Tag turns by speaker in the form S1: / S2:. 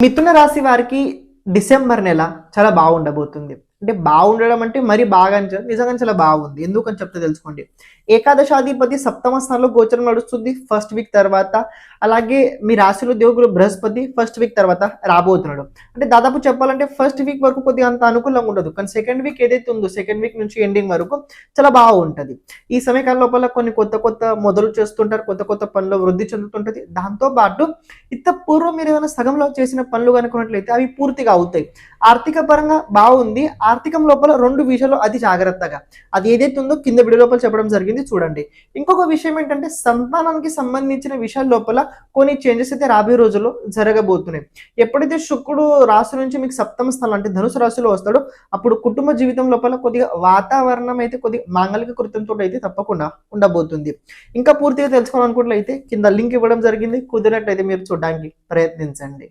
S1: మిథున రాశి వారికి డిసెంబర్ నెల చాలా బాగుండబోతుంది. అంటే బాగుండడం అంటే మరి బాగా నిజంగానే చాలా బాగుంది. ఎందుకని చెప్తే తెలుసుకోండి. ఏకాదశాధిపతి సప్తమ స్థానంలో గోచరం నడుస్తుంది ఫస్ట్ వీక్ తర్వాత. అలాగే మీ రాశిలో దేవుడు బృహస్పతి ఫస్ట్ వీక్ తర్వాత రాబోతున్నాడు. అంటే దాదాపు చెప్పాలంటే ఫస్ట్ వీక్ వరకు కొద్దిగా అంత అనుకూలంగా ఉండదు, కానీ సెకండ్ వీక్ ఏదైతే ఉందో సెకండ్ వీక్ నుంచి ఎండింగ్ వరకు చాలా బాగుంటుంది. ఈ సమయకాలం లోపల కొన్ని కొత్త కొత్త మొదలు చేస్తుంటారు, కొత్త కొత్త పనులు వృద్ధి చెందుతుంటది. దాంతో పాటు ఇంత పూర్వం మీరు ఏమైనా సగంలో చేసిన పనులు కనుకున్నట్లయితే అవి పూర్తిగా అవుతాయి. ఆర్థిక పరంగా బాగుంది. ఆర్థికం లోపల రెండు విషయాలు అతి జాగ్రత్తగా, అది ఏదైతే ఉందో కింద వీడియో లోపల చెప్పడం జరిగింది చూడండి. ఇంకొక విషయం ఏంటంటే సంతానానికి సంబంధించిన విషయాల లోపల కొన్ని చేంజెస్ అయితే రాబోయే రోజుల్లో జరగబోతున్నాయి. ఎప్పుడైతే శుక్రుడు రాశి నుంచి మీకు సప్తమ స్థానం అంటే ధనుసు రాశిలో వస్తాడో అప్పుడు కుటుంబ జీవితం లోపల కొద్దిగా వాతావరణం అయితే కొద్దిగా మాంగళిక కృతంతో అయితే తప్పకుండా ఉండబోతుంది. ఇంకా పూర్తిగా తెలుసుకోవాలనుకున్నట్లయితే కింద లింక్ ఇవ్వడం జరిగింది, కుదిరినట్లయితే మీరు చూడడానికి ప్రయత్నించండి.